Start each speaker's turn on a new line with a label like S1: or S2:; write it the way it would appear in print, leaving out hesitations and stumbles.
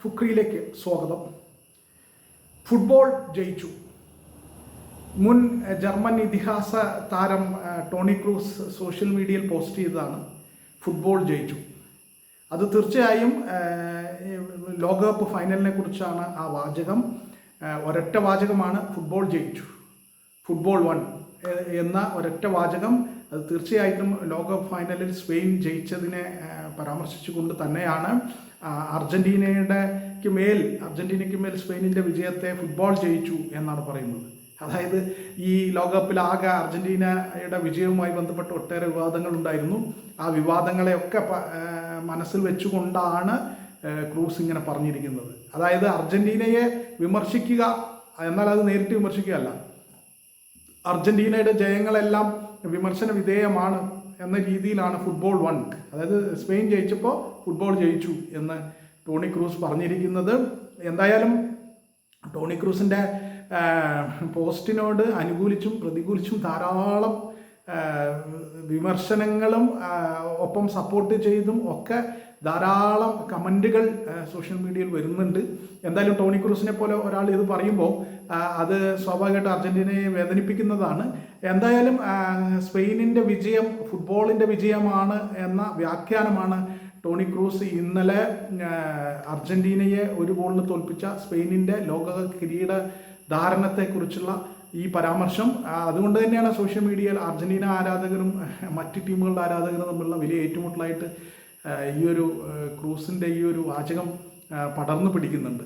S1: ഫുക്രിയിലേക്ക് സ്വാഗതം. ഫുട്ബോൾ ജയിച്ചു. മുൻ ജർമ്മൻ ഇതിഹാസ താരം ടോണി ക്രൂസ് സോഷ്യൽ മീഡിയയിൽ പോസ്റ്റ് ചെയ്തതാണ് ഫുട്ബോൾ ജയിച്ചു. അത് തീർച്ചയായും ലോകകപ്പ് ഫൈനലിനെ കുറിച്ചാണ് ആ വാചകം. ഒരൊറ്റ വാചകമാണ്, ഫുട്ബോൾ ജയിച്ചു, ഫുട്ബോൾ വൺ എന്ന ഒരൊറ്റ വാചകം. അത് തീർച്ചയായിട്ടും ലോകകപ്പ് ഫൈനലിൽ സ്പെയിൻ ജയിച്ചതിനെ പരാമർശിച്ചുകൊണ്ട് തന്നെയാണ് അർജന്റീനയ്ക്ക് മേൽ സ്പെയിനിൻ്റെ വിജയത്തെ ഫുട്ബോൾ ജയിച്ചു എന്നാണ് പറയുന്നത്. അതായത് ഈ ലോകകപ്പിൽ ആകെ അർജന്റീനയുടെ വിജയവുമായി ബന്ധപ്പെട്ട് ഒട്ടേറെ വിവാദങ്ങളുണ്ടായിരുന്നു. ആ വിവാദങ്ങളെയൊക്കെ മനസ്സിൽ വെച്ചുകൊണ്ടാണ് ക്രൂസ് ഇങ്ങനെ പറഞ്ഞിരിക്കുന്നത്. അതായത് അർജന്റീനയെ വിമർശിക്കുക എന്നാൽ അത് നേരിട്ട് വിമർശിക്കുകയല്ല, അർജന്റീനയുടെ ജയങ്ങളെല്ലാം വിമർശന വിധേയമാണ് എന്ന രീതിയിലാണ് ഫുട്ബോൾ വൺ, അതായത് സ്പെയിൻ ജയിച്ചപ്പോൾ ഫുട്ബോൾ ജയിച്ചു എന്ന് ടോണി ക്രൂസ് പറഞ്ഞിരിക്കുന്നത്. എന്തായാലും ടോണി ക്രൂസിൻ്റെ പോസ്റ്റിനോട് അനുകൂലിച്ചും പ്രതികൂലിച്ചും ധാരാളം വിമർശനങ്ങളും ഒപ്പം സപ്പോർട്ട് ചെയ്തും ഒക്കെ ധാരാളം കമൻറ്റുകൾ സോഷ്യൽ മീഡിയയിൽ വരുന്നുണ്ട്. എന്തായാലും ടോണി ക്രൂസിനെ പോലെ ഒരാൾ ഇത് പറയുമ്പോൾ അത് സ്വാഭാവികമായിട്ട് അർജന്റീനയെ വേദനിപ്പിക്കുന്നതാണ്. എന്തായാലും സ്പെയിനിൻ്റെ വിജയം ഫുട്ബോളിൻ്റെ വിജയമാണ് എന്ന വ്യാഖ്യാനമാണ് ടോണി ക്രൂസ് ഇന്നലെ അർജന്റീനയെ ഒരു ഗോളിന് തോൽപ്പിച്ച സ്പെയിനിൻ്റെ ലോകകപ്പ് കിരീട ധാരണത്തെക്കുറിച്ചുള്ള ഈ പരാമർശം. അതുകൊണ്ട് തന്നെയാണ് സോഷ്യൽ മീഡിയയിൽ അർജന്റീന ആരാധകരും മറ്റ് ടീമുകളുടെ ആരാധകരും തമ്മിലുള്ള വലിയ ഏറ്റുമുട്ടലായിട്ട് ഈ ഒരു ക്രൂസിൻ്റെ ഈ ഒരു വാചകം പടർന്നു പിടിക്കുന്നുണ്ട്.